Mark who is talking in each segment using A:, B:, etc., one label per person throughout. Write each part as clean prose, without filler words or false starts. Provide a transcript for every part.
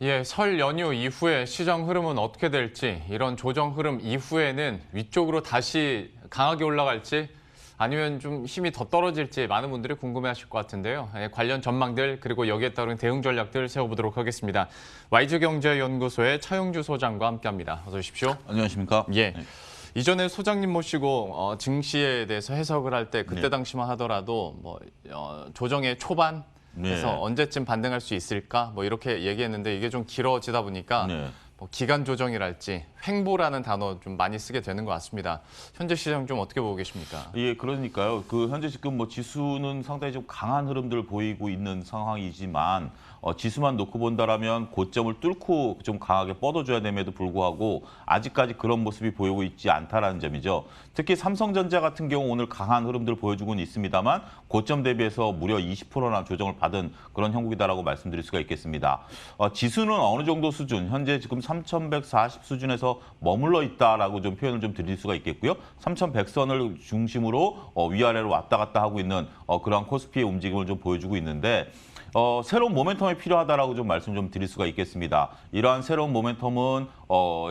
A: 예, 설 연휴 이후에 시장 흐름은 어떻게 될지, 이런 조정 흐름 이후에는 위쪽으로 다시 강하게 올라갈지 아니면 좀 힘이 더 떨어질지 많은 분들이 궁금해하실 것 같은데요. 예, 관련 전망들 그리고 여기에 따른 대응 전략들 세워보도록 하겠습니다. YG경제연구소의 차용주 소장과 함께합니다. 어서 오십시오.
B: 안녕하십니까?
A: 예.
B: 네.
A: 이전에 소장님 모시고 증시에 대해서 해석을 할 때 그때
B: 네.
A: 당시만 하더라도 조정의 초반 그래서
B: 네.
A: 언제쯤 반등할 수 있을까? 이렇게 얘기했는데 이게 좀 길어지다 보니까
B: 네.
A: 기간 조정이랄지 횡보라는 단어 좀 많이 쓰게 되는 것 같습니다. 현재 시장 좀 어떻게 보고 계십니까?
B: 예, 그러니까요. 현재 지금 지수는 상당히 좀 강한 흐름들을 보이고 있는 상황이지만 지수만 놓고 본다라면 고점을 뚫고 좀 강하게 뻗어줘야 됨에도 불구하고 아직까지 그런 모습이 보이고 있지 않다라는 점이죠. 특히 삼성전자 같은 경우 오늘 강한 흐름들을 보여주고는 있습니다만 고점 대비해서 무려 20%나 조정을 받은 그런 형국이다라고 말씀드릴 수가 있겠습니다. 지수는 어느 정도 수준, 현재 지금 3,140 수준에서 머물러 있다라고 좀 표현을 좀 드릴 수가 있겠고요. 3,100선을 중심으로 위아래로 왔다 갔다 하고 있는 그러한 코스피의 움직임을 좀 보여주고 있는데 새로운 모멘텀이 필요하다라고 좀 말씀 좀 드릴 수가 있겠습니다. 이러한 새로운 모멘텀은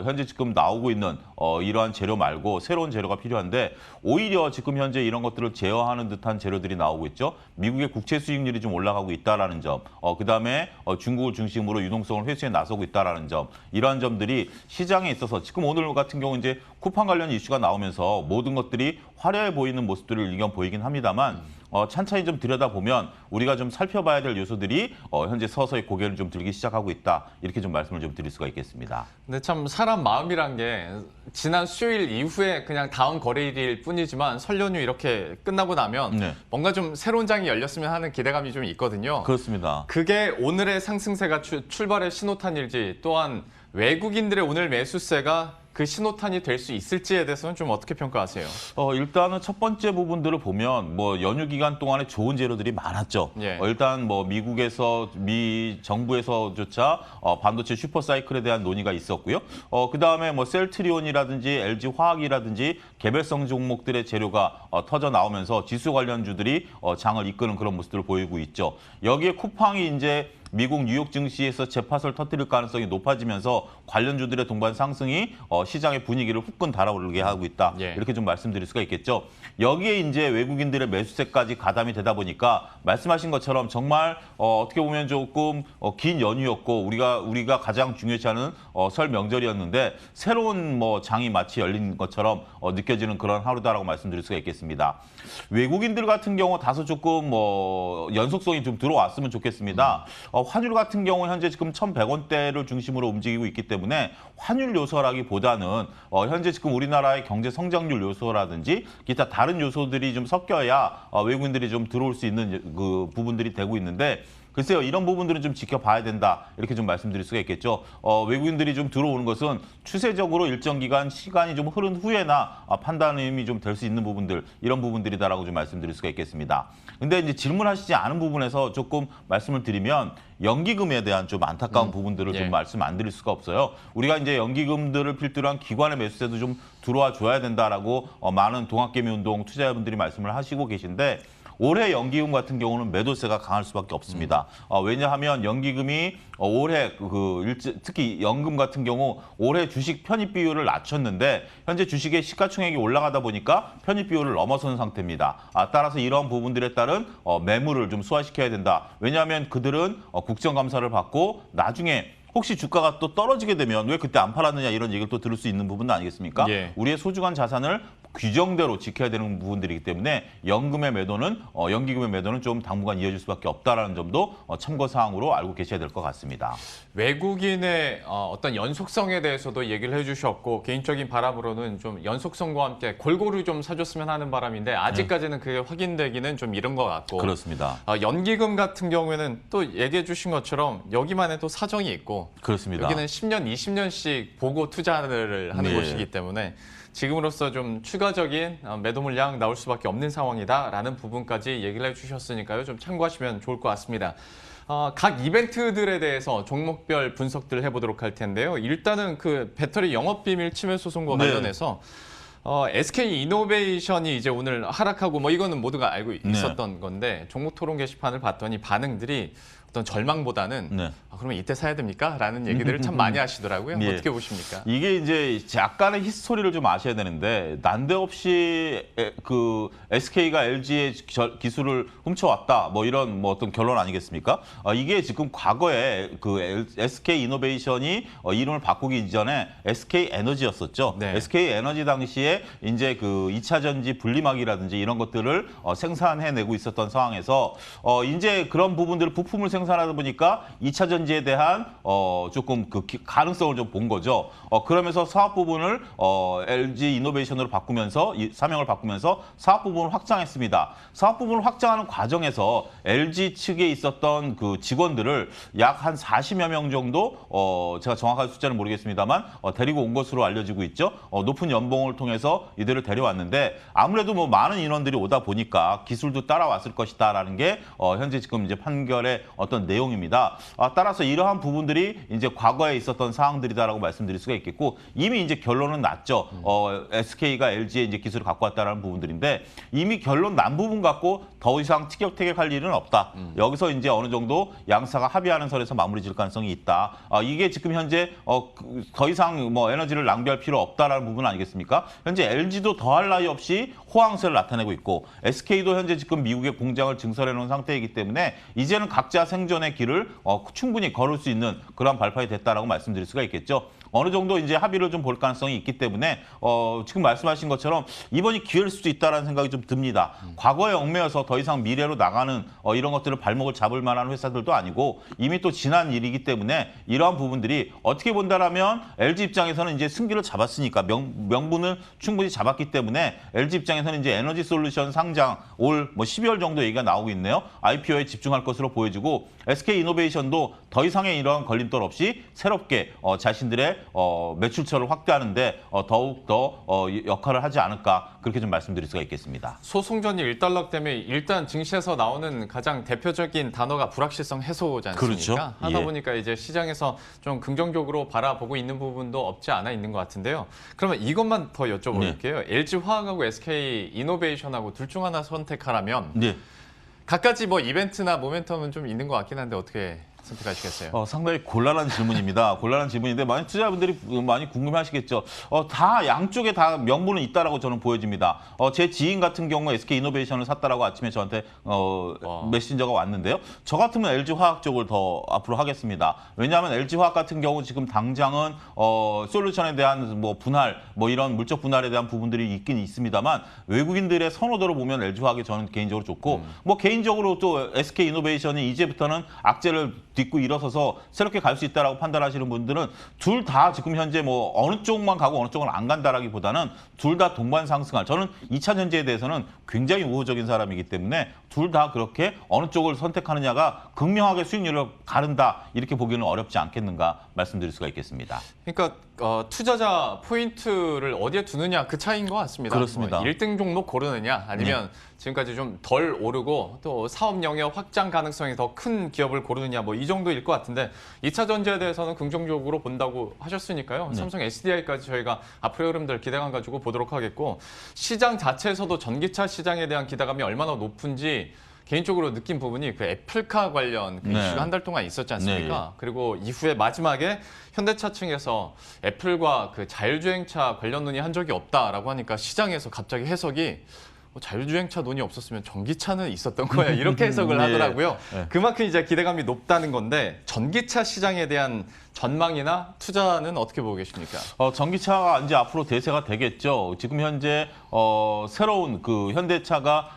B: 현재 지금 나오고 있는 이러한 재료 말고 새로운 재료가 필요한데 오히려 지금 현재 이런 것들을 제어하는 듯한 재료들이 나오고 있죠. 미국의 국채 수익률이 좀 올라가고 있다라는 점, 그다음에 중국을 중심으로 유동성을 회수에 나서고 있다라는 점, 이러한 점들이 시장에 있어서 지금 오늘 같은 경우 이제 쿠팡 관련 이슈가 나오면서 모든 것들이 화려해 보이는 모습들을 일견 보이긴 합니다만. 찬찬히 좀 들여다보면 우리가 좀 살펴봐야 될 요소들이 현재 서서히 고개를 좀 들기 시작하고 있다. 이렇게 좀 말씀을 좀 드릴 수가 있겠습니다.
A: 근데 참 사람 마음이란 게 지난 수요일 이후에 그냥 다음 거래일일 뿐이지만 설 연휴 이렇게 끝나고 나면
B: 네.
A: 뭔가 좀 새로운 장이 열렸으면 하는 기대감이 좀 있거든요.
B: 그렇습니다.
A: 그게 오늘의 상승세가 출발의 신호탄일지 또한 외국인들의 오늘 매수세가 그 신호탄이 될 수 있을지에 대해서는 좀 어떻게 평가하세요?
B: 일단은 첫 번째 부분들을 보면 연휴 기간 동안에 좋은 재료들이 많았죠.
A: 예.
B: 일단 미국에서 미 정부에서조차 반도체 슈퍼 사이클에 대한 논의가 있었고요. 그다음에 셀트리온이라든지 LG 화학이라든지 개별성 종목들의 재료가 터져 나오면서 지수 관련주들이 장을 이끄는 그런 모습들을 보이고 있죠. 여기에 쿠팡이 이제 미국 뉴욕 증시에서 재팟을 터뜨릴 가능성이 높아지면서 관련주들의 동반 상승이 시장의 분위기를 후끈 달아오르게 하고 있다.
A: 예.
B: 이렇게 좀 말씀드릴 수가 있겠죠. 여기에 이제 외국인들의 매수세까지 가담이 되다 보니까 말씀하신 것처럼 정말 어떻게 보면 조금 긴 연휴였고 우리가 가장 중요시하는 설 명절이었는데 새로운 장이 마치 열린 것처럼 느껴지는 그런 하루다라고 말씀드릴 수가 있겠습니다. 외국인들 같은 경우 다소 조금 연속성이 좀 들어왔으면 좋겠습니다. 환율 같은 경우 현재 지금 1,100원대를 중심으로 움직이고 있기 때문에 환율 요소라기보다는 현재 지금 우리나라의 경제 성장률 요소라든지 기타 다른 요소들이 좀 섞여야 외국인들이 좀 들어올 수 있는 그 부분들이 되고 있는데 글쎄요, 이런 부분들은 좀 지켜봐야 된다. 이렇게 좀 말씀드릴 수가 있겠죠. 외국인들이 좀 들어오는 것은 추세적으로 일정 기간 시간이 좀 흐른 후에나 판단이 좀 될 수 있는 부분들, 이런 부분들이다라고 좀 말씀드릴 수가 있겠습니다. 근데 이제 질문하시지 않은 부분에서 조금 말씀을 드리면 연기금에 대한 좀 안타까운 부분들을
A: 예.
B: 좀 말씀 안 드릴 수가 없어요. 우리가 이제 연기금들을 필두로 한 기관의 매수세도 좀 들어와 줘야 된다라고 많은 동학개미운동 투자자분들이 말씀을 하시고 계신데 올해 연기금 같은 경우는 매도세가 강할 수밖에 없습니다. 왜냐하면 연기금이 올해 특히 연금 같은 경우 올해 주식 편입 비율을 낮췄는데 현재 주식의 시가총액이 올라가다 보니까 편입 비율을 넘어선 상태입니다. 따라서 이러한 부분들에 따른 매물을 좀 소화시켜야 된다. 왜냐하면 그들은 국정감사를 받고 나중에 혹시 주가가 또 떨어지게 되면 왜 그때 안 팔았느냐 이런 얘기를 또 들을 수 있는 부분도 아니겠습니까?
A: 예.
B: 우리의 소중한 자산을 규정대로 지켜야 되는 부분들이기 때문에 연기금의 매도는 좀 당분간 이어질 수밖에 없다라는 점도 참고 사항으로 알고 계셔야 될 것 같습니다.
A: 외국인의 어떤 연속성에 대해서도 얘기를 해주셨고 개인적인 바람으로는 좀 연속성과 함께 골고루 좀 사줬으면 하는 바람인데 아직까지는 그게 확인되기는 좀 이른 것 같고
B: 그렇습니다.
A: 연기금 같은 경우에는 또 얘기해 주신 것처럼 여기만의 또 사정이 있고
B: 그렇습니다.
A: 여기는 10년, 20년씩 보고 투자를 하는
B: 네.
A: 곳이기 때문에 지금으로서 좀 추가적인 매도 물량 나올 수밖에 없는 상황이다라는 부분까지 얘기를 해주셨으니까요. 좀 참고하시면 좋을 것 같습니다. 각 이벤트들에 대해서 종목별 분석들을 해보도록 할 텐데요. 일단은 그 배터리 영업비밀 침해 소송과 관련해서 SK이노베이션이 이제 오늘 하락하고 이거는 모두가 알고 있었던 건데 종목 토론 게시판을 봤더니 반응들이 어떤 절망보다는
B: 네.
A: 그러면 이때 사야 됩니까? 라는 얘기들을 참 많이 하시더라고요.
B: 예.
A: 어떻게 보십니까?
B: 이게 이제 약간의 히스토리를 좀 아셔야 되는데 난데없이 그 SK가 LG의 기술을 훔쳐왔다 뭐 이런 뭐 어떤 결론 아니겠습니까? 이게 지금 과거에 그 SK 이노베이션이 이름을 바꾸기 이전에 SK 에너지였었죠.
A: 네.
B: SK 에너지 당시에 이제 그 2차 전지 분리막이라든지 이런 것들을 생산해내고 있었던 상황에서 이제 그런 부분들을 부품을 생산하다 보니까 2차 전지에 대한 조금 그 가능성을 좀 본 거죠. 그러면서 사업 부분을 LG 이노베이션으로 바꾸면서 사명을 바꾸면서 사업 부분을 확장했습니다. 사업 부분을 확장하는 과정에서 LG 측에 있었던 그 직원들을 약 한 40여 명 정도 제가 정확한 숫자는 모르겠습니다만 데리고 온 것으로 알려지고 있죠. 높은 연봉을 통해서 이들을 데려왔는데 아무래도 뭐 많은 인원들이 오다 보니까 기술도 따라왔을 것이다라는 게 현재 지금 이제 판결의 어떤 내용입니다. 따라서 이러한 부분들이 이제 과거에 있었던 사항들이다라고 말씀드릴 수가 있겠고 이미 이제 결론은 났죠. SK가 LG에 이제 기술을 갖고 왔다라는 부분들인데 이미 결론 난 부분 갖고 더 이상 티격태격할 일은 없다. 여기서 이제 어느 정도 양사가 합의하는 선에서 마무리 질 가능성이 있다. 이게 지금 현재 더 이상 뭐 에너지를 낭비할 필요 없다라는 부분 아니겠습니까? 현재 LG도 더할 나위 없이 호황세를 나타내고 있고 SK도 현재 지금 미국의 공장을 증설해 놓은 상태이기 때문에 이제는 각자 생존의 길을 충분히 걸을 수 있는 그런 발판이 됐다라고 말씀드릴 수가 있겠죠. 어느 정도 이제 합의를 좀 볼 가능성이 있기 때문에 지금 말씀하신 것처럼 이번이 기회일 수도 있다라는 생각이 좀 듭니다. 과거에 얽매여서 더 이상 미래로 나가는 이런 것들을 발목을 잡을 만한 회사들도 아니고 이미 또 지난 일이기 때문에 이러한 부분들이 어떻게 본다라면 LG 입장에서는 이제 승기를 잡았으니까 명분을 충분히 잡았기 때문에 LG 입장에서는 이제 에너지 솔루션 상장 올 뭐 12월 정도 얘기가 나오고 있네요. IPO에 집중할 것으로 보여지고 SK 이노베이션도 더 이상의 이러한 걸림돌 없이 새롭게 자신들의 매출처를 확대하는데 더욱 더 역할을 하지 않을까 그렇게 좀 말씀드릴 수가 있겠습니다.
A: 소송전이 일단락 때문에 일단 증시에서 나오는 가장 대표적인 단어가 불확실성 해소지 않습니까?
B: 그렇죠.
A: 하다
B: 예.
A: 보니까 이제 시장에서 좀 긍정적으로 바라보고 있는 부분도 없지 않아 있는 것 같은데요. 그러면 이것만 더 여쭤볼게요. LG화학하고 SK 이노베이션하고 둘 중 하나 선택하라면
B: 네.
A: 각가지 뭐 이벤트나 모멘텀은 좀 있는 것 같긴 한데 어떻게 선택하시겠어요?
B: 상당히 곤란한 질문입니다. 곤란한 질문인데 많은 투자자분들이 많이 궁금해하시겠죠. 다 양쪽에 다 명분은 있다라고 저는 보여집니다. 제 지인 같은 경우 SK 이노베이션을 샀다라고 아침에 저한테 메신저가 왔는데요. 저 같으면 LG 화학 쪽을 더 앞으로 하겠습니다. 왜냐하면 LG 화학 같은 경우 지금 당장은 솔루션에 대한 뭐 분할, 뭐 이런 물적 분할에 대한 부분들이 있긴 있습니다만 외국인들의 선호도로 보면 LG 화학이 저는 개인적으로 좋고 뭐 개인적으로 또 SK 이노베이션이 이제부터는 악재를 딛고 일어서서 새롭게 갈 수 있다라고 판단하시는 분들은 둘 다 지금 현재 뭐 어느 쪽만 가고 어느 쪽은 안 간다라기보다는 둘 다 동반 상승할. 저는 2차 전지에 대해서는 굉장히 우호적인 사람이기 때문에 둘 다 그렇게 어느 쪽을 선택하느냐가 극명하게 수익률을 가른다 이렇게 보기는 어렵지 않겠는가 말씀드릴 수가 있겠습니다.
A: 그러니까 투자자 포인트를 어디에 두느냐 그 차이인 것 같습니다.
B: 그렇습니다.
A: 1등 종목 고르느냐 아니면 지금까지 좀 덜 오르고 또 사업 영역 확장 가능성이 더 큰 기업을 고르느냐 뭐 이 정도일 것 같은데 2차 전지에 대해서는 긍정적으로 본다고 하셨으니까요. 삼성 SDI까지 저희가 앞으로의 흐름들 기대감 가지고 보도록 하겠고 시장 자체에서도 전기차 시장에 대한 기대감이 얼마나 높은지 개인적으로 느낀 부분이 그 애플카 관련 그 이슈가 한 달 동안 있었지 않습니까? 그리고 이후에 마지막에 현대차 측에서 애플과 그 자율주행차 관련 논의 한 적이 없다라고 하니까 시장에서 갑자기 해석이 자율주행차 논의 없었으면 전기차는 있었던 거야 이렇게 해석을 하더라고요. 그만큼 이제 기대감이 높다는 건데 전기차 시장에 대한 전망이나 투자는 어떻게 보고 계십니까?
B: 전기차가 이제 앞으로 대세가 되겠죠. 지금 현재 새로운 그 현대차가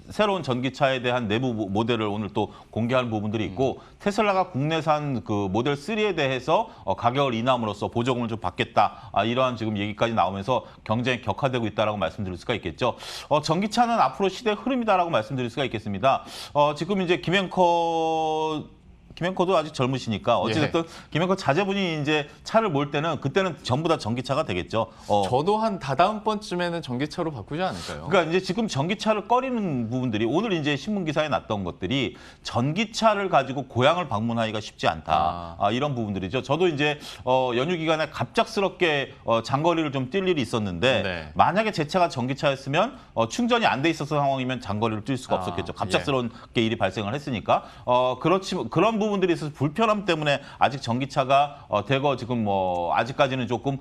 B: 새로운 전기차에 대한 내부 모델을 오늘 또 공개한 부분들이 있고 테슬라가 국내산 그 모델 3에 대해서 가격을 인함으로써 보조금을 좀 받겠다. 이러한 지금 얘기까지 나오면서 경쟁이 격화되고 있다라고 말씀드릴 수가 있겠죠. 전기차는 앞으로 시대 흐름이다라고 말씀드릴 수가 있겠습니다. 지금 이제 김앵커 김행커도 아직 젊으시니까 어찌됐든 김행커 자제분이 이제 차를 몰 때는 그때는 전부 다 전기차가 되겠죠.
A: 저도 한 다다음 번쯤에는 전기차로 바꾸지 않을까요?
B: 그러니까 이제 지금 전기차를 꺼리는 부분들이 오늘 이제 신문 기사에 났던 것들이 전기차를 가지고 고향을 방문하기가 쉽지 않다. 이런 부분들이죠. 저도 이제 연휴 기간에 갑작스럽게 장거리를 좀 뛸 일이 있었는데
A: 네.
B: 만약에 제 차가 전기차였으면 충전이 안 돼 있어서 상황이면 장거리를 뛸 수가 없었겠죠. 갑작스럽게 일이 발생을 했으니까 그렇지만 그런 부분들이 있어서 불편함 때문에 아직 전기차가 대거 지금 뭐 아직까지는 조금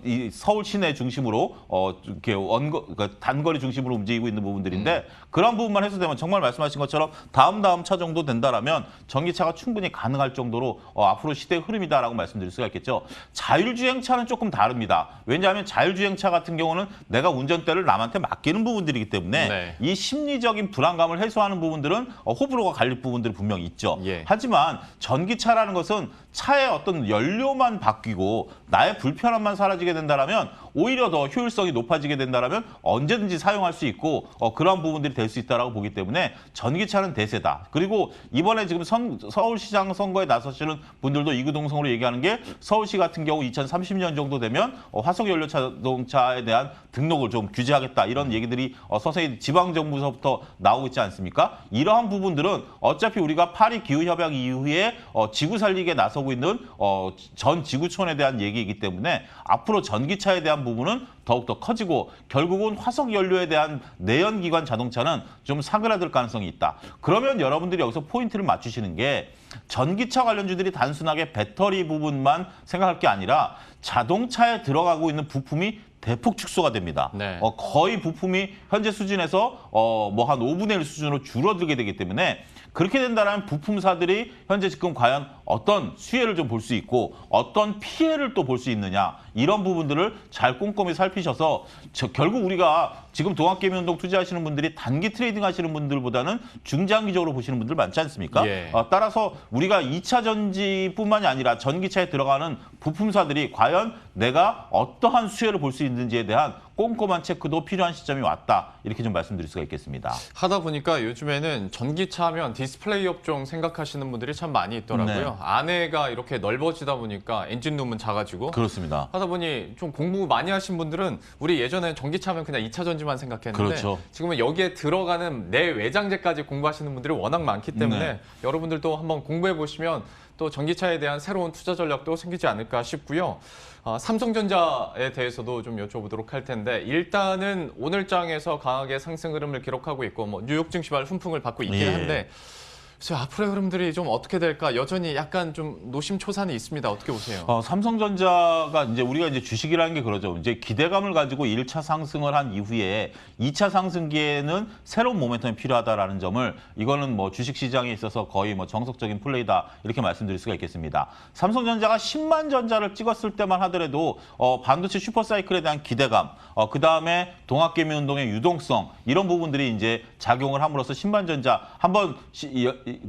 B: 이 서울 시내 중심으로 이렇게 그러니까 단거리 중심으로 움직이고 있는 부분들인데 그런 부분만 해소되면 정말 말씀하신 것처럼 다음 차 정도 된다라면 전기차가 충분히 가능할 정도로 앞으로 시대의 흐름이다라고 말씀드릴 수가 있겠죠. 자율주행차는 조금 다릅니다. 왜냐하면 자율주행차 같은 경우는 내가 운전대를 남한테 맡기는 부분들이기 때문에 이 심리적인 불안감을 해소하는 부분들은 호불호가 갈릴 부분들이 분명히 있죠. 하지만 전기차라는 것은 차의 어떤 연료만 바뀌고 나의 불편함만 사라지게 된다라면 오히려 더 효율성이 높아지게 된다라면 언제든지 사용할 수 있고 그러한 부분들이 될 수 있다라고 보기 때문에 전기차는 대세다. 그리고 이번에 지금 서울시장 선거에 나서시는 분들도 이구동성으로 얘기하는 게 서울시 같은 경우 2030년 정도 되면 화석연료 자동차에 대한 등록을 좀 규제하겠다 이런 얘기들이 서서히 지방정부서부터 나오고 있지 않습니까? 이러한 부분들은 어차피 우리가 파리 기후협약 이후에 지구 살리기에 나서고 있는 전 지구촌에 대한 얘기이기 때문에 앞으로 전기차에 대한 부분은 더욱더 커지고 결국은 화석연료에 대한 내연기관 자동차는 좀 사그라들 가능성이 있다. 그러면 여러분들이 여기서 포인트를 맞추시는 게 전기차 관련주들이 단순하게 배터리 부분만 생각할 게 아니라 자동차에 들어가고 있는 부품이 대폭 축소가 됩니다. 거의 부품이 현재 수준에서 뭐 한 5분의 1 수준으로 줄어들게 되기 때문에 그렇게 된다면 부품사들이 현재 지금 과연 어떤 수혜를 좀 볼 수 있고 어떤 피해를 또 볼 수 있느냐 이런 부분들을 잘 꼼꼼히 살피셔서 결국 우리가 지금 동학개미운동 투자하시는 분들이 단기 트레이딩 하시는 분들보다는 중장기적으로 보시는 분들 많지 않습니까? 따라서 우리가 2차 전지뿐만이 아니라 전기차에 들어가는 부품사들이 과연 내가 어떠한 수혜를 볼 수 있는지에 대한 꼼꼼한 체크도 필요한 시점이 왔다. 이렇게 좀 말씀드릴 수가 있겠습니다.
A: 하다 보니까 요즘에는 전기차 하면 디스플레이 업종 생각하시는 분들이 참 많이 있더라고요. 안에가 이렇게 넓어지다 보니까 엔진룸은 작아지고
B: 그렇습니다.
A: 하다 보니 좀 공부 많이 하신 분들은 우리 예전에 전기차 하면 그냥 2차 전지만 생각했는데 지금은 여기에 들어가는 내외장재까지 공부하시는 분들이 워낙 많기 때문에 여러분들도 한번 공부해 보시면 또 전기차에 대한 새로운 투자 전략도 생기지 않을까 싶고요. 삼성전자에 대해서도 좀 여쭤보도록 할 텐데 일단은 오늘 장에서 강하게 상승 흐름을 기록하고 있고 뭐 뉴욕 증시발 훈풍을 받고 있긴 한데 앞으로의 흐름들이 좀 어떻게 될까 여전히 약간 좀 노심초산이 있습니다. 어떻게 보세요?
B: 삼성전자가 이제 우리가 이제 주식이라는 게 그러죠. 이제 기대감을 가지고 1차 상승을 한 이후에 2차 상승기에는 새로운 모멘텀이 필요하다라는 점을 이거는 뭐 주식 시장에 있어서 거의 뭐 정석적인 플레이다 이렇게 말씀드릴 수가 있겠습니다. 삼성전자가 10만 전자를 찍었을 때만 하더라도 반도체 슈퍼사이클에 대한 기대감, 그다음에 동학개미운동의 유동성 이런 부분들이 이제 작용을 함으로써 10만 전자 한번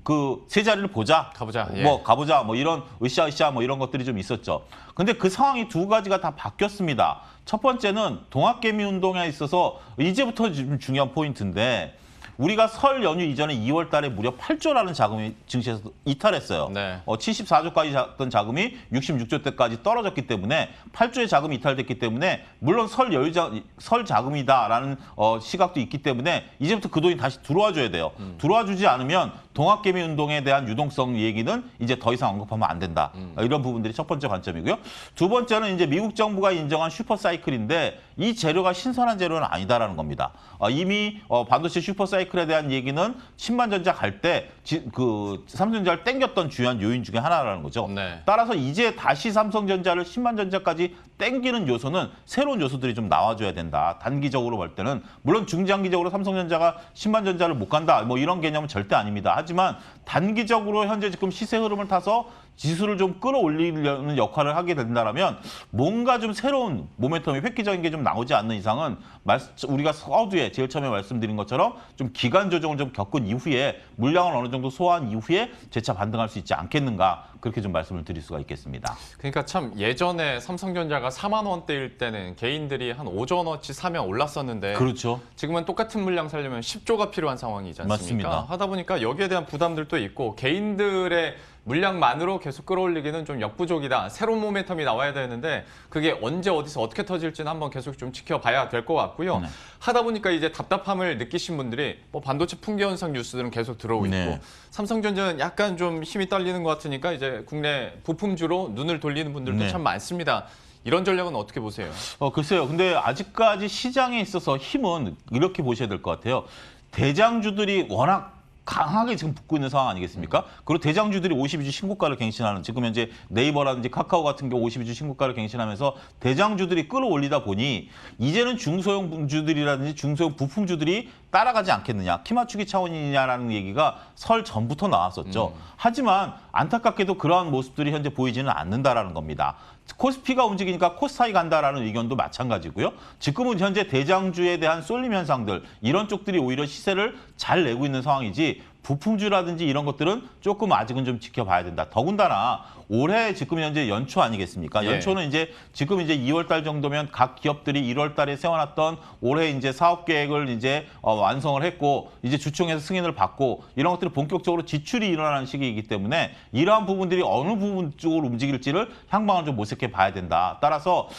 B: 그 세 자리를 보자.
A: 가보자.
B: 뭐 가보자. 뭐 이런 으쌰으쌰 뭐 이런 것들이 좀 있었죠. 근데 그 상황이 두 가지가 다 바뀌었습니다. 첫 번째는 동학개미 운동에 있어서 이제부터 좀 중요한 포인트인데 우리가 설 연휴 이전에 2월 달에 무려 8조라는 자금이 증시에서 이탈했어요. 74조까지 잤던 자금이 66조 때까지 떨어졌기 때문에 8조의 자금이 이탈됐기 때문에 물론 설 자금이다라는 시각도 있기 때문에 이제부터 그 돈이 다시 들어와 줘야 돼요. 들어와 주지 않으면 동학개미 운동에 대한 유동성 얘기는 이제 더 이상 언급하면 안 된다. 이런 부분들이 첫 번째 관점이고요. 두 번째는 이제 미국 정부가 인정한 슈퍼사이클인데 이 재료가 신선한 재료는 아니다라는 겁니다. 이미 반도체 슈퍼사이클에 대한 얘기는 10만 전자 갈 때 그 삼성전자를 땡겼던 주요한 요인 중에 하나라는 거죠. 따라서 이제 다시 삼성전자를 10만 전자까지 땡기는 요소는 새로운 요소들이 좀 나와줘야 된다. 단기적으로 볼 때는 물론 중장기적으로 삼성전자가 10만 전자를 못 간다. 뭐 이런 개념은 절대 아닙니다. 하지만 단기적으로 현재 지금 시세 흐름을 타서 지수를 좀 끌어올리려는 역할을 하게 된다면 뭔가 좀 새로운 모멘텀이 획기적인 게 좀 나오지 않는 이상은 우리가 서두에 제일 처음에 말씀드린 것처럼 좀 기간 조정을 좀 겪은 이후에 물량을 어느 정도 소화한 이후에 재차 반등할 수 있지 않겠는가 그렇게 좀 말씀을 드릴 수가 있겠습니다.
A: 그러니까 참 예전에 삼성전자가 4만 원대일 때는 개인들이 한 5조 원어치 사면 올랐었는데 지금은 똑같은 물량 살려면 10조가 필요한 상황이지 않습니까?
B: 맞습니다.
A: 하다 보니까 여기에 대한 부담들도 있고 개인들의 물량만으로 계속 끌어올리기는 좀 역부족이다. 새로운 모멘텀이 나와야 되는데 그게 언제 어디서 어떻게 터질지는 한번 계속 좀 지켜봐야 될 것 같고요.
B: 네.
A: 하다 보니까 이제 답답함을 느끼신 분들이 뭐 반도체 풍기 현상 뉴스들은 계속 들어오고 있고
B: 네.
A: 삼성전자는 약간 좀 힘이 딸리는 것 같으니까 이제 국내 부품주로 눈을 돌리는 분들도
B: 네.
A: 참 많습니다. 이런 전략은 어떻게 보세요?
B: 글쎄요. 근데 아직까지 시장에 있어서 힘은 이렇게 보셔야 될 것 같아요. 대장주들이 워낙 강하게 지금 붙고 있는 상황 아니겠습니까? 그리고 대장주들이 52주 신고가를 갱신하는 지금 현재 네이버라든지 카카오 같은 경우 52주 신고가를 갱신하면서 대장주들이 끌어올리다 보니 이제는 중소형주들이라든지 중소형 부품주들이 따라가지 않겠느냐, 키 맞추기 차원이냐라는 얘기가 설 전부터 나왔었죠. 하지만 안타깝게도 그러한 모습들이 현재 보이지는 않는다라는 겁니다. 코스피가 움직이니까 코스닥이 간다라는 의견도 마찬가지고요. 지금은 현재 대장주에 대한 쏠림 현상들 이런 쪽들이 오히려 시세를 잘 내고 있는 상황이지 부품주라든지 이런 것들은 조금 아직은 좀 지켜봐야 된다. 더군다나 올해 지금 현재 연초 아니겠습니까?
A: 예.
B: 연초는 이제 지금 이제 2월 달 정도면 각 기업들이 1월 달에 세워놨던 올해 이제 사업 계획을 이제 완성을 했고 이제 주총에서 승인을 받고 이런 것들이 본격적으로 지출이 일어나는 시기이기 때문에 이러한 부분들이 어느 부분 쪽으로 움직일지를 향방을 좀 모색해 봐야 된다. 따라서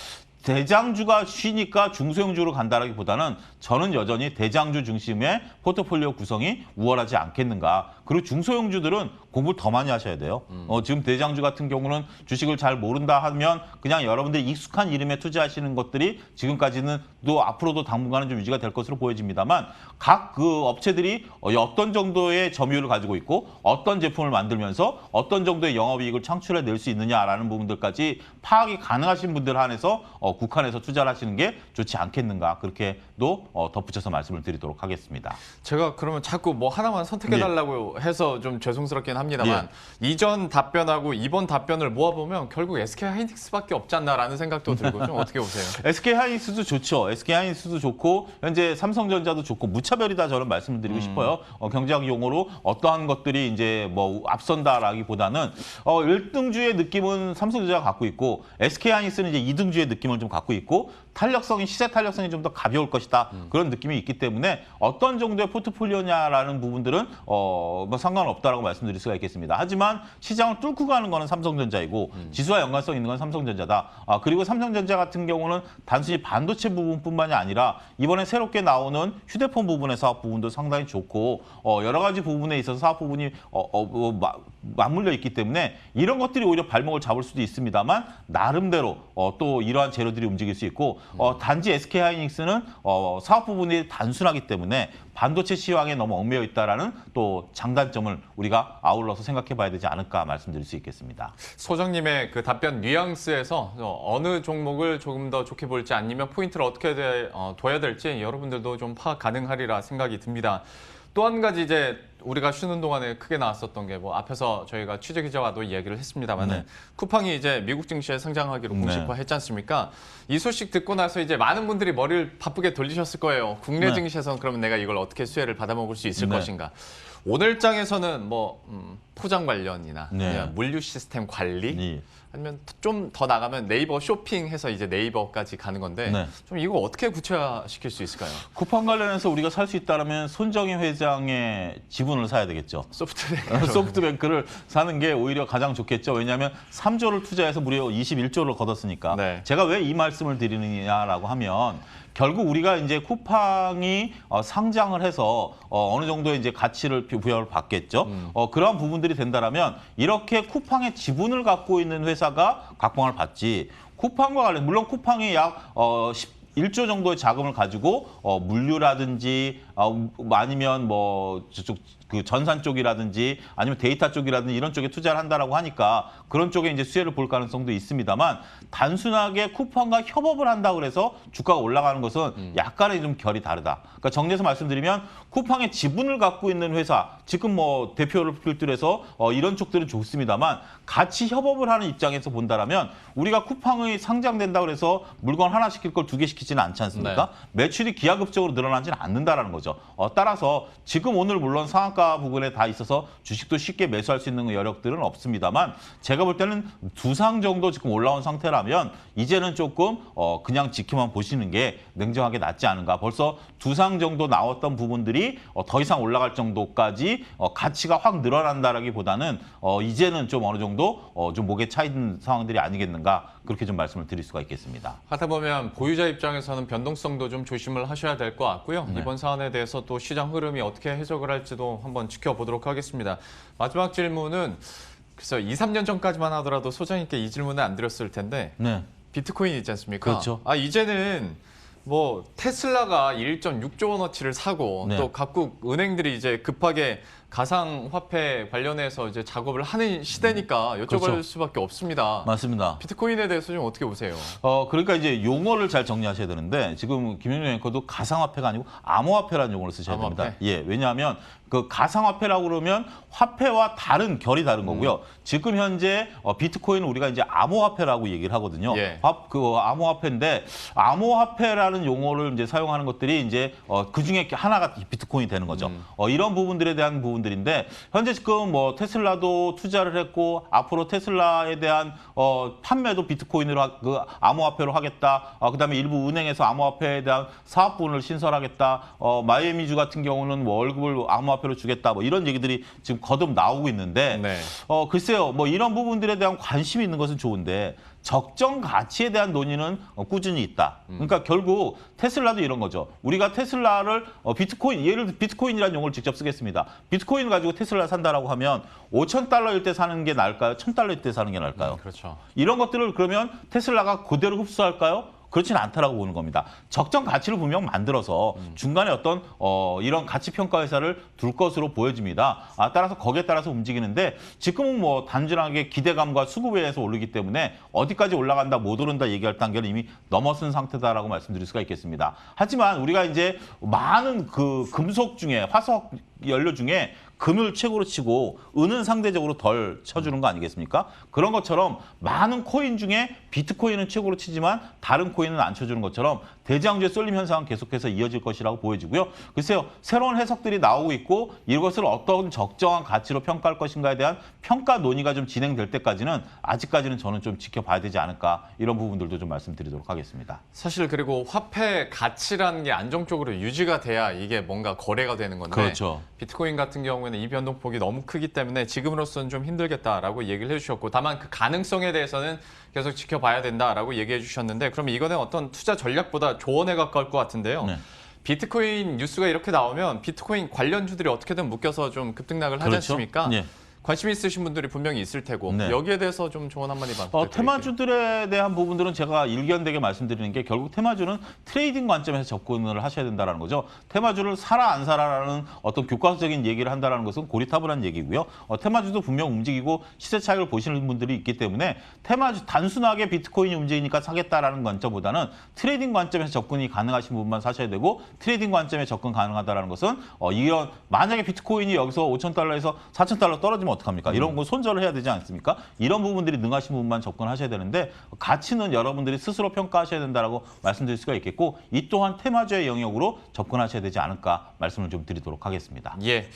B: 대장주가 쉬니까 중소형주로 간다라기보다는 저는 여전히 대장주 중심의 포트폴리오 구성이 우월하지 않겠는가. 그리고 중소형주들은 공부를 더 많이 하셔야 돼요. 지금 대장주 같은 경우는 주식을 잘 모른다 하면 그냥 여러분들 익숙한 이름에 투자하시는 것들이 지금까지는 또 앞으로도 당분간은 좀 유지가 될 것으로 보여집니다만 각 그 업체들이 어떤 정도의 점유율을 가지고 있고 어떤 제품을 만들면서 어떤 정도의 영업이익을 창출해낼 수 있느냐라는 부분들까지 파악이 가능하신 분들 한해서 국한에서 투자를 하시는 게 좋지 않겠는가 그렇게도 덧붙여서 말씀을 드리도록 하겠습니다.
A: 제가 그러면 자꾸 뭐 하나만 선택해달라고 해서 좀 죄송스럽긴 합니다만 이전 답변하고 이번 답변을 모아보면 결국 SK 하이닉스밖에 없지 않나라는 생각도 들고 좀 어떻게 보세요?
B: SK 하이닉스도 좋죠. SK 하이닉스도 좋고 현재 삼성전자도 좋고 무차별이다 저는 말씀을 드리고 싶어요. 경제학 용어로 어떠한 것들이 이제 뭐 앞선다라기보다는 1등주의 느낌은 삼성전자가 갖고 있고 SK 하이닉스는 이제 2등주의 느낌을 좀 갖고 있고 시세 탄력성이 좀 더 가벼울 것이다. 그런 느낌이 있기 때문에 어떤 정도의 포트폴리오냐라는 부분들은 뭐 상관없다라고 말씀드릴 수가 있겠습니다. 하지만 시장을 뚫고 가는 거는 삼성전자이고 지수와 연관성 있는 건 삼성전자다. 그리고 삼성전자 같은 경우는 단순히 반도체 부분뿐만이 아니라 이번에 새롭게 나오는 휴대폰 부분의 사업 부분도 상당히 좋고 여러 가지 부분에 있어서 사업 부분이 맞물려 있기 때문에 이런 것들이 오히려 발목을 잡을 수도 있습니다만 나름대로 또 이러한 재료들이 움직일 수 있고 단지 SK 하이닉스는 사업 부분이 단순하기 때문에 반도체 시황에 너무 얽매여 있다라는 또 장단점을 우리가 아울러서 생각해 봐야 되지 않을까 말씀드릴 수 있겠습니다.
A: 소장님의 그 답변 뉘앙스에서 어느 종목을 조금 더 좋게 볼지 아니면 포인트를 어떻게 둬야 될지 여러분들도 좀 파악 가능하리라 생각이 듭니다. 또 한 가지 이제 우리가 쉬는 동안에 크게 나왔었던 게 뭐 앞에서 저희가 취재 기자와도 이야기를 했습니다만
B: 네.
A: 쿠팡이 이제 미국 증시에 상장하기로 공식화했지 않습니까? 이 소식 듣고 나서 이제 많은 분들이 머리를 바쁘게 돌리셨을 거예요. 국내
B: 네.
A: 증시에서는 그러면 내가 이걸 어떻게 수혜를 받아먹을 수 있을
B: 네.
A: 것인가? 오늘장에서는 뭐 포장 관련이나
B: 네.
A: 그냥 물류 시스템 관리
B: 네.
A: 아니면 좀 더 나가면 네이버 쇼핑해서 이제 네이버까지 가는 건데
B: 네.
A: 좀 이거 어떻게 구체화시킬 수 있을까요?
B: 쿠팡 관련해서 우리가 살 수 있다면 손정희 회장의 지분을 사야 되겠죠.
A: 소프트뱅크
B: 소프트뱅크를 사는 게 오히려 가장 좋겠죠. 왜냐하면 3조를 투자해서 무려 21조를 거뒀으니까.
A: 네.
B: 제가 왜 이 말씀을 드리느냐라고 하면 결국 우리가 이제 쿠팡이 상장을 해서 어느 정도의 이제 가치를 부여를 받겠죠. 그러한 부분들이 된다라면 이렇게 쿠팡의 지분을 갖고 있는 회사가 각광을 받지. 쿠팡과 관련 물론 쿠팡이 약 1조 정도의 자금을 가지고 물류라든지 아니면 뭐 저쪽 그 전산 쪽이라든지 아니면 데이터 쪽이라든지 이런 쪽에 투자를 한다라고 하니까 그런 쪽에 이제 수혜를 볼 가능성도 있습니다만 단순하게 쿠팡과 협업을 한다고 해서 주가가 올라가는 것은 약간의 좀 결이 다르다. 그러니까 정리해서 말씀드리면 쿠팡의 지분을 갖고 있는 회사 지금 뭐 대표를 필두해서 이런 쪽들은 좋습니다만 같이 협업을 하는 입장에서 본다라면 우리가 쿠팡의 상장된다고 해서 물건 하나 시킬 걸 2개 시키지 일으키지는 않지 않습니까?
A: 네.
B: 매출이 기하급적으로 늘어나지는 않는다라는 거죠. 따라서 지금 오늘 물론 상한가 부분에 다 있어서 주식도 쉽게 매수할 수 있는 여력들은 없습니다만 제가 볼 때는 두 상 정도 지금 올라온 상태라면 이제는 조금 그냥 지켜만 보시는 게 냉정하게 낫지 않은가. 벌써 두 상 정도 나왔던 부분들이 더 이상 올라갈 정도까지 가치가 확 늘어난다라기보다는 이제는 좀 어느 정도 좀 목에 차 있는 상황들이 아니겠는가 그렇게 좀 말씀을 드릴 수가 있겠습니다.
A: 하다 보면 보유자 입장에서는 변동성도 좀 조심을 하셔야 될 것 같고요.
B: 네.
A: 이번 사안에 대해서 또 시장 흐름이 어떻게 해석을 할지도 한번 지켜보도록 하겠습니다. 마지막 질문은 글쎄요, 2, 3년 전까지만 하더라도 소장님께 이 질문을 안 드렸을 텐데
B: 네.
A: 비트코인 있지 않습니까?
B: 그렇죠.
A: 이제는 뭐 테슬라가 1.6조 원어치를 사고
B: 네.
A: 또 각국 은행들이 이제 급하게 가상화폐 관련해서 이제 작업을 하는 시대니까 여쭤볼
B: 그렇죠.
A: 수밖에 없습니다.
B: 맞습니다.
A: 비트코인에 대해서 좀 어떻게 보세요?
B: 그러니까 이제 용어를 잘 정리하셔야 되는데 지금 김현정 앵커도 가상화폐가 아니고 암호화폐라는 용어를 쓰셔야 됩니다.
A: 암호화폐?
B: 예, 왜냐하면 그 가상화폐라고 그러면 화폐와 다른 결이 다른 거고요. 지금 현재 비트코인은 우리가 이제 암호화폐라고 얘기를 하거든요.
A: 예.
B: 그 암호화폐인데 암호화폐라는 용어를 이제 사용하는 것들이 이제 그 중에 하나가 비트코인이 되는 거죠. 이런 부분들에 대한 부분들인데 현재 지금 뭐 테슬라도 투자를 했고 앞으로 테슬라에 대한 판매도 비트코인으로 그 암호화폐로 하겠다. 그다음에 일부 은행에서 암호화폐에 대한 사업부문을 신설하겠다. 마이애미주 같은 경우는 뭐 월급을 암호화폐로 주겠다. 뭐 이런 얘기들이 지금 거듭 나오고 있는데
A: 네.
B: 글쎄요. 뭐 이런 부분들에 대한 관심이 있는 것은 좋은데 적정 가치에 대한 논의는 꾸준히 있다. 그러니까 결국 테슬라도 이런 거죠. 우리가 테슬라를 비트코인, 예를 들어 비트코인이라는 용어를 직접 쓰겠습니다. 비트코인 가지고 테슬라 산다라고 하면 5,000달러일 때 사는 게 나을까요? 1,000달러일 때 사는 게 나을까요?
A: 그렇죠.
B: 이런 것들을 그러면 테슬라가 그대로 흡수할까요? 그렇지는 않다라고 보는 겁니다. 적정 가치를 분명 만들어서 중간에 어떤 이런 가치 평가 회사를 둘 것으로 보여집니다. 따라서 거기에 따라서 움직이는데 지금은 뭐 단순하게 기대감과 수급에서 오르기 때문에 어디까지 올라간다 못 오른다 얘기할 단계를 이미 넘어선 상태다라고 말씀드릴 수가 있겠습니다. 하지만 우리가 이제 많은 그 금속 중에 화석 연료 중에 금을 최고로 치고 은은 상대적으로 덜 쳐주는 거 아니겠습니까? 그런 것처럼 많은 코인 중에 비트코인은 최고로 치지만 다른 코인은 안 쳐주는 것처럼 대장주의 쏠림 현상은 계속해서 이어질 것이라고 보여지고요. 글쎄요, 새로운 해석들이 나오고 있고 이것을 어떤 적정한 가치로 평가할 것인가에 대한 평가 논의가 좀 진행될 때까지는 아직까지는 저는 좀 지켜봐야 되지 않을까 이런 부분들도 좀 말씀드리도록 하겠습니다.
A: 사실 그리고 화폐 가치라는 게 안정적으로 유지가 돼야 이게 뭔가 거래가 되는 건데
B: 그렇죠.
A: 비트코인 같은 경우에는 이 변동폭이 너무 크기 때문에 지금으로서는 좀 힘들겠다라고 얘기를 해주셨고 다만 그 가능성에 대해서는 계속 지켜봐야 된다라고 얘기해 주셨는데 그럼 이거는 어떤 투자 전략보다 조언에 가까울 것 같은데요.
B: 네.
A: 비트코인 뉴스가 이렇게 나오면 비트코인 관련주들이 어떻게든 묶여서 좀 급등락을 하지
B: 그렇죠.
A: 않습니까?
B: 네.
A: 관심 있으신 분들이 분명히 있을 테고
B: 네.
A: 여기에 대해서 좀 조언 한마디 부탁드릴게요.
B: 테마주들에 대한 부분들은 제가 일견되게 말씀드리는 게 결국 테마주는 트레이딩 관점에서 접근을 하셔야 된다는 거죠. 테마주를 사라 안 사라라는 어떤 교과서적인 얘기를 한다는 것은 고리타분한 얘기고요. 테마주도 분명 움직이고 시세 차익을 보시는 분들이 있기 때문에 테마주 단순하게 비트코인이 움직이니까 사겠다라는 관점보다는 트레이딩 관점에서 접근이 가능하신 부분만 사셔야 되고 트레이딩 관점에 접근 가능하다는 것은 이런 만약에 비트코인이 여기서 5,000달러에서 4,000달러 떨어지면 어떡합니까? 이런 거 손절을 해야 되지 않습니까? 이런 부분들이 능하신 부분만 접근하셔야 되는데 가치는 여러분들이 스스로 평가하셔야 된다라고 말씀드릴 수가 있겠고 이 또한 테마주의 영역으로 접근하셔야 되지 않을까 말씀을 좀 드리도록 하겠습니다.
A: 예.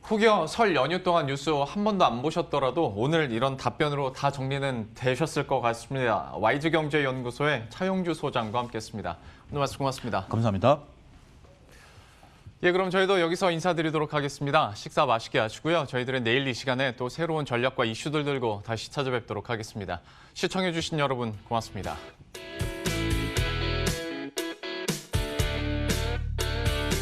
A: 혹여 설 연휴 동안 뉴스 한 번도 안 보셨더라도 오늘 이런 답변으로 다 정리는 되셨을 것 같습니다. YG경제연구소의 차용주 소장과 함께했습니다. 오늘 말씀 고맙습니다.
B: 감사합니다.
A: 예, 그럼 저희도 여기서 인사드리도록 하겠습니다. 식사 맛있게 하시고요. 저희들은 내일 이 시간에 또 새로운 전략과 이슈들 들고 다시 찾아뵙도록 하겠습니다. 시청해주신 여러분 고맙습니다.